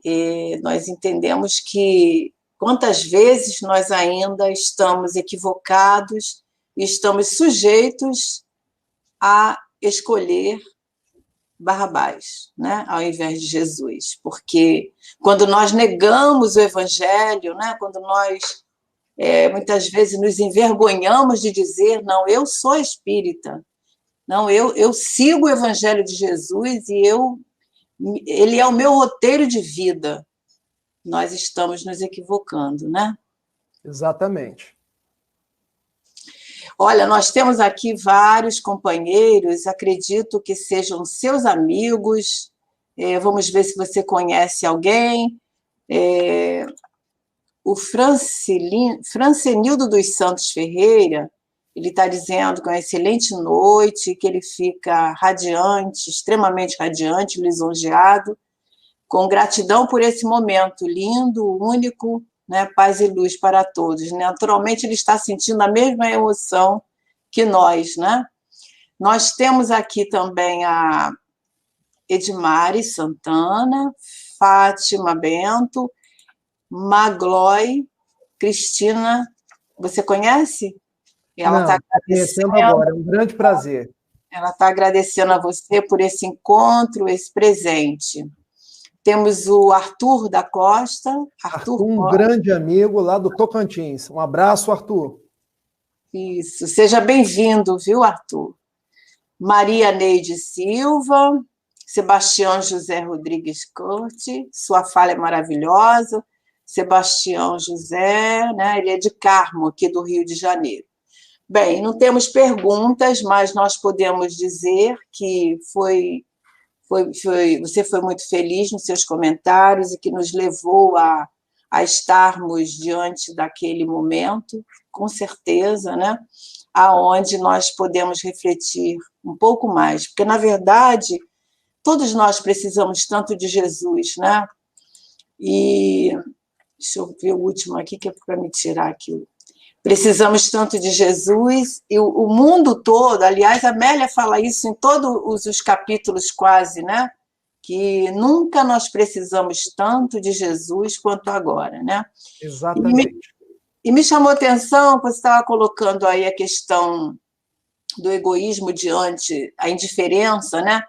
E nós entendemos que quantas vezes nós ainda estamos equivocados e estamos sujeitos a escolher Barrabás, né, ao invés de Jesus, porque quando nós negamos o evangelho, né, quando nós muitas vezes nos envergonhamos de dizer: não, eu sou espírita, não, eu sigo o evangelho de Jesus e ele é o meu roteiro de vida, nós estamos nos equivocando, né? Exatamente. Olha, nós temos aqui vários companheiros, acredito que sejam seus amigos. Vamos ver se você conhece alguém. O Francenildo dos Santos Ferreira, ele está dizendo que é uma excelente noite, que ele fica radiante, extremamente radiante, lisonjeado, com gratidão por esse momento lindo, único, né? Paz e luz para todos. Naturalmente, ele está sentindo a mesma emoção que nós, né? Nós temos aqui também a Edmari Santana, Fátima Bento, Maglói, Cristina, você conhece? Ela está conhecendo agora, é um grande prazer. Ela está agradecendo a você por esse encontro, esse presente. Temos o Arthur da Costa. Arthur, um grande amigo lá do Tocantins. Um abraço, Arthur. Isso, seja bem-vindo, viu, Arthur? Maria Neide Silva, Sebastião José Rodrigues Curti, sua fala é maravilhosa. Sebastião José, né, ele é de Carmo, aqui do Rio de Janeiro. Bem, não temos perguntas, mas nós podemos dizer que você foi muito feliz nos seus comentários e que nos levou a estarmos diante daquele momento, com certeza, né? Aonde nós podemos refletir um pouco mais, porque, na verdade, todos nós precisamos tanto de Jesus, né? E deixa eu ver o último aqui, que é para me tirar aqui. Precisamos tanto de Jesus, e o mundo todo, aliás, a Amélia fala isso em todos os capítulos quase, né? Que nunca nós precisamos tanto de Jesus quanto agora, né? Exatamente. E me chamou a atenção, você estava colocando aí a questão do egoísmo diante a indiferença, né?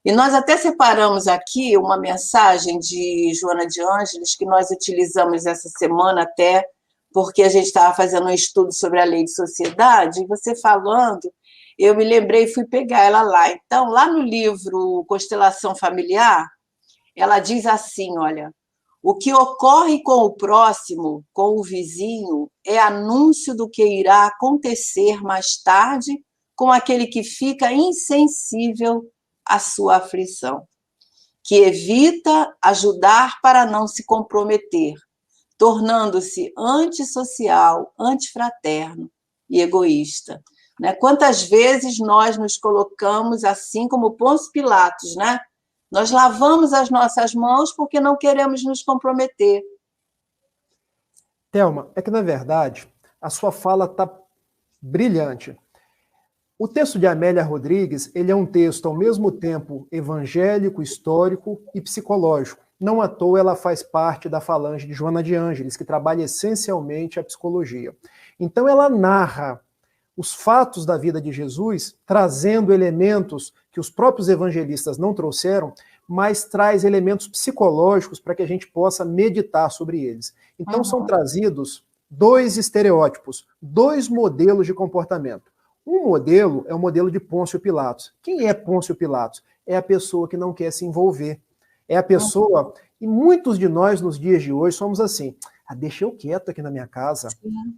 E nós até separamos aqui uma mensagem de Joana de Ângeles, que nós utilizamos essa semana até, porque a gente estava fazendo um estudo sobre a lei de sociedade, e você falando, eu me lembrei e fui pegar ela lá. Então, lá no livro Constelação Familiar, ela diz assim, olha, o que ocorre com o próximo, com o vizinho, é anúncio do que irá acontecer mais tarde com aquele que fica insensível à sua aflição, que evita ajudar para não se comprometer, tornando-se antissocial, antifraterno e egoísta. Né? Quantas vezes nós nos colocamos assim como Pôncio Pilatos, né? Nós lavamos as nossas mãos porque não queremos nos comprometer. Thelma, é que, na verdade, a sua fala está brilhante. O texto de Amélia Rodrigues, ele é um texto ao mesmo tempo evangélico, histórico e psicológico. Não à toa ela faz parte da falange de Joana de Ângeles, que trabalha essencialmente a psicologia. Então ela narra os fatos da vida de Jesus, trazendo elementos que os próprios evangelistas não trouxeram, mas traz elementos psicológicos para que a gente possa meditar sobre eles. Então são trazidos dois estereótipos, dois modelos de comportamento. Um modelo é o modelo de Pôncio Pilatos. Quem é Pôncio Pilatos? É a pessoa que não quer se envolver. É a pessoa, e muitos de nós nos dias de hoje somos assim, deixa eu quieto aqui na minha casa,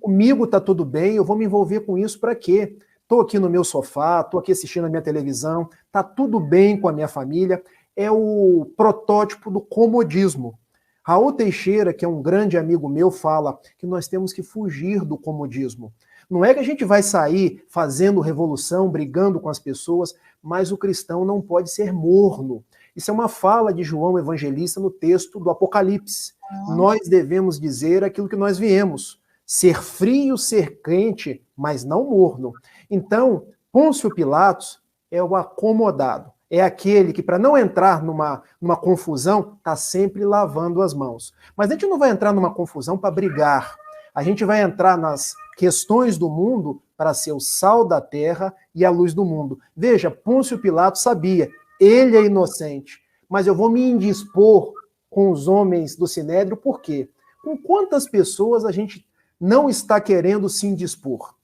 comigo tá tudo bem, eu vou me envolver com isso para quê? Tô aqui no meu sofá, tô aqui assistindo a minha televisão, tá tudo bem com a minha família. É o protótipo do comodismo. Raul Teixeira, que é um grande amigo meu, fala que nós temos que fugir do comodismo. Não é que a gente vai sair fazendo revolução, brigando com as pessoas, mas o cristão não pode ser morno. Isso é uma fala de João Evangelista no texto do Apocalipse. Nós devemos dizer aquilo que nós viemos. Ser frio, ser quente, mas não morno. Então, Pôncio Pilatos é o acomodado. É aquele que, para não entrar numa confusão, está sempre lavando as mãos. Mas a gente não vai entrar numa confusão para brigar. A gente vai entrar nas questões do mundo para ser o sal da terra e a luz do mundo. Veja, Pôncio Pilatos sabia, ele é inocente, mas eu vou me indispor com os homens do Sinédrio, por quê? Com quantas pessoas a gente não está querendo se indispor?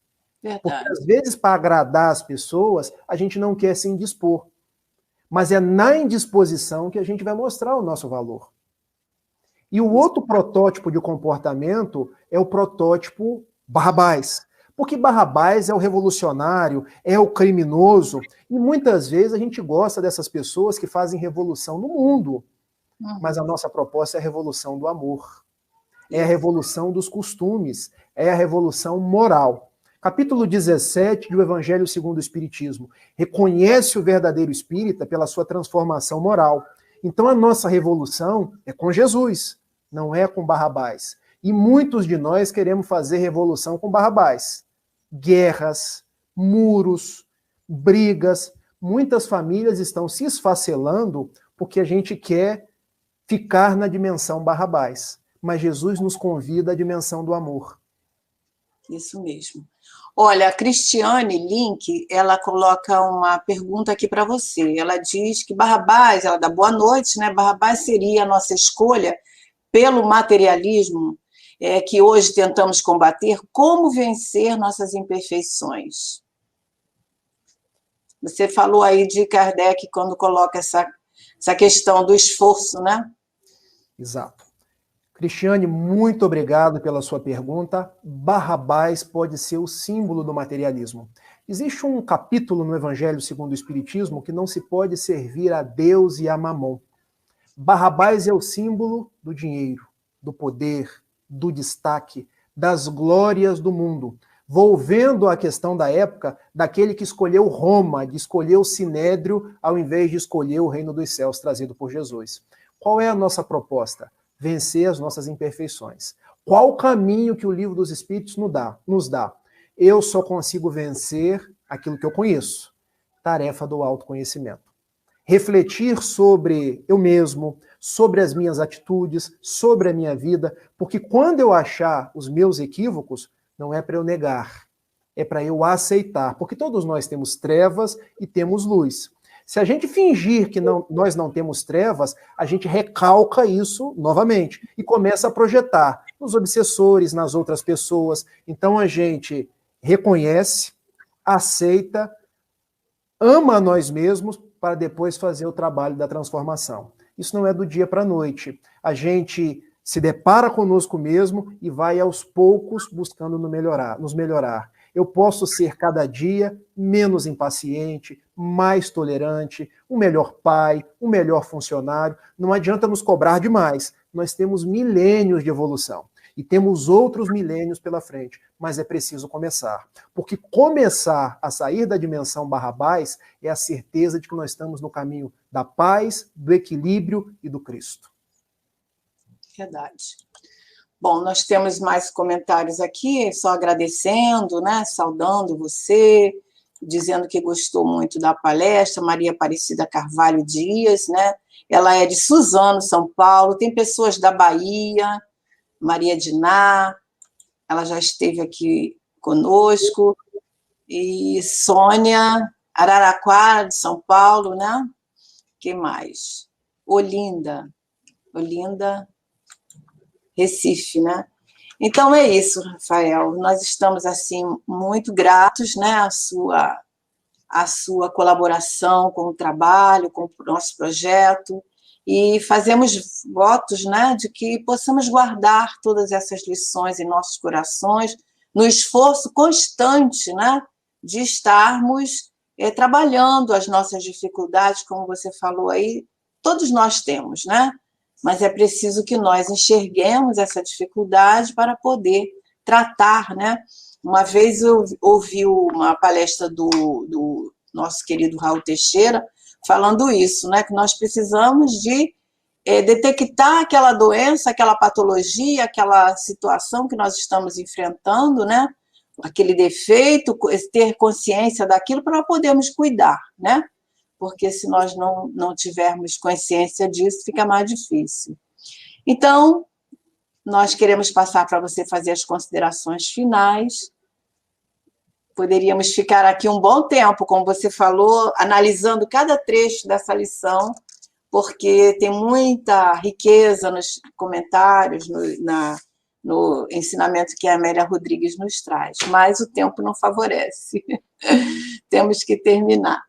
Verdade. Porque às vezes, para agradar as pessoas, a gente não quer se indispor. Mas é na indisposição que a gente vai mostrar o nosso valor. E o outro protótipo de comportamento é o protótipo Barrabás. Porque Barrabás é o revolucionário, é o criminoso, e muitas vezes a gente gosta dessas pessoas que fazem revolução no mundo. Mas a nossa proposta é a revolução do amor. É a revolução dos costumes, é a revolução moral. Capítulo 17 do Evangelho segundo o Espiritismo. Reconhece o verdadeiro espírita pela sua transformação moral. Então a nossa revolução é com Jesus, não é com Barrabás. E muitos de nós queremos fazer revolução com Barrabás. Guerras, muros, brigas. Muitas famílias estão se esfacelando porque a gente quer ficar na dimensão Barrabás. Mas Jesus nos convida à dimensão do amor. Isso mesmo. Olha, a Cristiane Link, ela coloca uma pergunta aqui para você. Ela diz que Barrabás, ela dá boa noite, né? Barrabás seria a nossa escolha pelo materialismo que hoje tentamos combater. Como vencer nossas imperfeições? Você falou aí de Kardec quando coloca essa questão do esforço, né? Exato. Cristiane, muito obrigado pela sua pergunta. Barrabás pode ser o símbolo do materialismo. Existe um capítulo no Evangelho segundo o Espiritismo que não se pode servir a Deus e a Mamon. Barrabás é o símbolo do dinheiro, do poder, do destaque, das glórias do mundo, volvendo à questão da época daquele que escolheu Roma, de escolher o Sinédrio, ao invés de escolher o reino dos céus trazido por Jesus. Qual é a nossa proposta? Vencer as nossas imperfeições. Qual o caminho que o Livro dos Espíritos nos dá? Eu só consigo vencer aquilo que eu conheço. Tarefa do autoconhecimento. Refletir sobre eu mesmo, sobre as minhas atitudes, sobre a minha vida, porque quando eu achar os meus equívocos, não é para eu negar, é para eu aceitar, porque todos nós temos trevas e temos luz. Se a gente fingir que nós não temos trevas, a gente recalca isso novamente e começa a projetar nos obsessores, nas outras pessoas. Então a gente reconhece, aceita, ama a nós mesmos para depois fazer o trabalho da transformação. Isso não é do dia para a noite. A gente se depara conosco mesmo e vai aos poucos buscando nos melhorar. Eu posso ser cada dia menos impaciente, mais tolerante, um melhor pai, um melhor funcionário. Não adianta nos cobrar demais. Nós temos milênios de evolução e temos outros milênios pela frente, mas é preciso começar. Porque começar a sair da dimensão Barrabás é a certeza de que nós estamos no caminho da paz, do equilíbrio e do Cristo. Verdade. Bom, nós temos mais comentários aqui, só agradecendo, né, saudando você, dizendo que gostou muito da palestra, Maria Aparecida Carvalho Dias, né? Ela é de Suzano, São Paulo, tem pessoas da Bahia, Maria Diná, ela já esteve aqui conosco, e Sônia, Araraquara, de São Paulo, né? Quem mais? Olinda, Recife, né? Então é isso, Rafael. Nós estamos assim muito gratos, né, a sua colaboração com o trabalho, com o nosso projeto, e fazemos votos, né, de que possamos guardar todas essas lições em nossos corações, no esforço constante, né, de estarmos trabalhando as nossas dificuldades, como você falou aí, todos nós temos, né? Mas é preciso que nós enxerguemos essa dificuldade para poder tratar, né? Uma vez eu ouvi uma palestra do nosso querido Raul Teixeira falando isso, né? Que nós precisamos de detectar aquela doença, aquela patologia, aquela situação que nós estamos enfrentando, né? Aquele defeito, ter consciência daquilo para podermos cuidar, né? Porque se nós não tivermos consciência disso, fica mais difícil. Então, nós queremos passar para você fazer as considerações finais. Poderíamos ficar aqui um bom tempo, como você falou, analisando cada trecho dessa lição, porque tem muita riqueza nos comentários, no ensinamento que a Amélia Rodrigues nos traz, mas o tempo não favorece. Temos que terminar.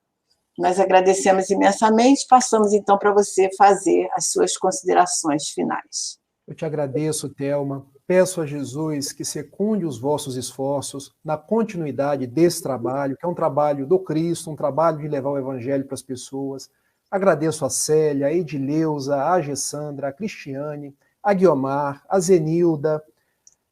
Nós agradecemos imensamente, passamos então para você fazer as suas considerações finais. Eu te agradeço, Thelma. Peço a Jesus que secunde os vossos esforços na continuidade desse trabalho, que é um trabalho do Cristo, um trabalho de levar o Evangelho para as pessoas. Agradeço a Célia, a Edileuza, a Gessandra, a Cristiane, a Guiomar, a Zenilda,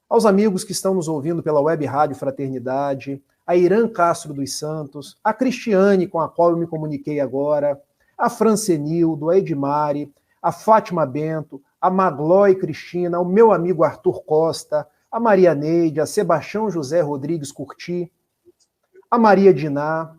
aos amigos que estão nos ouvindo pela Web Rádio Fraternidade, a Irã Castro dos Santos, a Cristiane, com a qual eu me comuniquei agora, a Francenildo, a Edmari, a Fátima Bento, a Maglói Cristina, o meu amigo Arthur Costa, a Maria Neide, a Sebastião José Rodrigues Curti, a Maria Diná,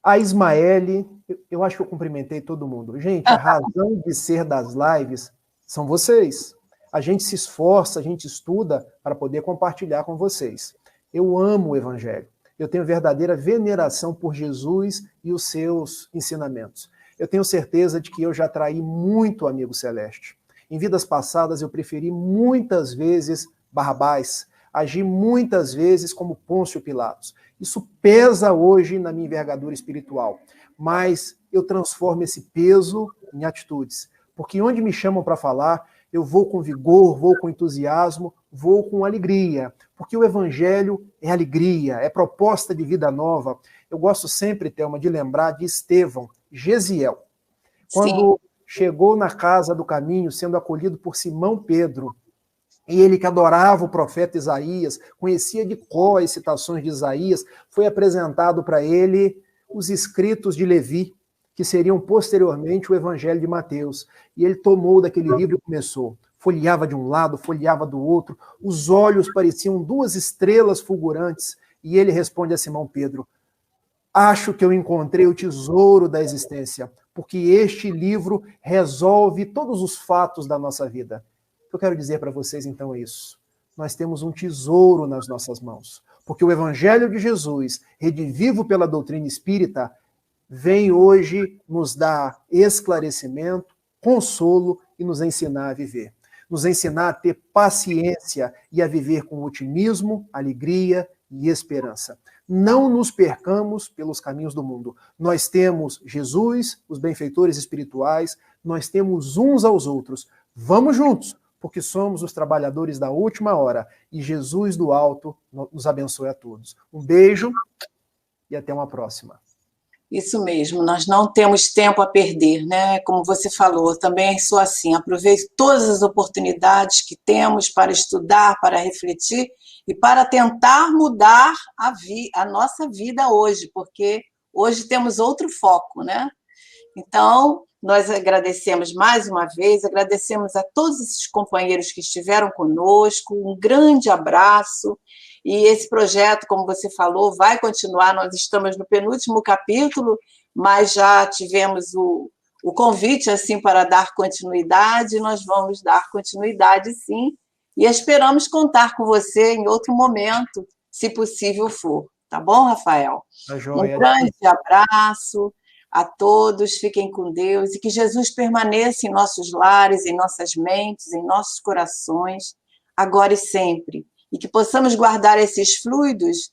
a Ismaele, eu acho que eu cumprimentei todo mundo. Gente, a razão de ser das lives são vocês. A gente se esforça, a gente estuda para poder compartilhar com vocês. Eu amo o Evangelho. Eu tenho verdadeira veneração por Jesus e os seus ensinamentos. Eu tenho certeza de que eu já traí muito amigo celeste. Em vidas passadas, eu preferi muitas vezes Barrabás, agi muitas vezes como Pôncio Pilatos. Isso pesa hoje na minha envergadura espiritual, mas eu transformo esse peso em atitudes. Porque onde me chamam para falar, eu vou com vigor, vou com entusiasmo, vou com alegria. Porque o Evangelho é alegria, é proposta de vida nova. Eu gosto sempre, Thelma, de lembrar de Estevão, Gesiel. Quando chegou na casa do caminho, sendo acolhido por Simão Pedro, e ele que adorava o profeta Isaías, conhecia de cor as citações de Isaías, foi apresentado para ele os escritos de Levi, que seriam posteriormente o Evangelho de Mateus. E ele tomou daquele livro e começou. Folheava de um lado, folheava do outro, os olhos pareciam duas estrelas fulgurantes. E ele responde a Simão Pedro: acho que eu encontrei o tesouro da existência, porque este livro resolve todos os fatos da nossa vida. Eu quero dizer para vocês, então, é isso. Nós temos um tesouro nas nossas mãos, porque o Evangelho de Jesus, redivivo pela doutrina espírita, vem hoje nos dar esclarecimento, consolo e nos ensinar a viver. Nos ensinar a ter paciência e a viver com otimismo, alegria e esperança. Não nos percamos pelos caminhos do mundo. Nós temos Jesus, os benfeitores espirituais, nós temos uns aos outros. Vamos juntos, porque somos os trabalhadores da última hora. E Jesus do alto nos abençoe a todos. Um beijo e até uma próxima. Isso mesmo, nós não temos tempo a perder, né? Como você falou, também sou assim, aproveito todas as oportunidades que temos para estudar, para refletir e para tentar mudar a nossa vida hoje, porque hoje temos outro foco, né? Então, nós agradecemos mais uma vez, agradecemos a todos esses companheiros que estiveram conosco, um grande abraço. E esse projeto, como você falou, vai continuar. Nós estamos no penúltimo capítulo, mas já tivemos o convite assim para dar continuidade. Nós vamos dar continuidade, sim, e esperamos contar com você em outro momento, se possível for. Tá bom, Rafael? Um grande abraço a todos, fiquem com Deus e que Jesus permaneça em nossos lares, em nossas mentes, em nossos corações, agora e sempre. E que possamos guardar esses fluidos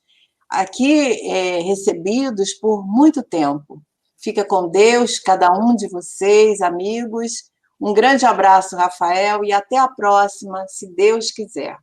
aqui recebidos por muito tempo. Fica com Deus, cada um de vocês, amigos. Um grande abraço, Rafael, e até a próxima, se Deus quiser.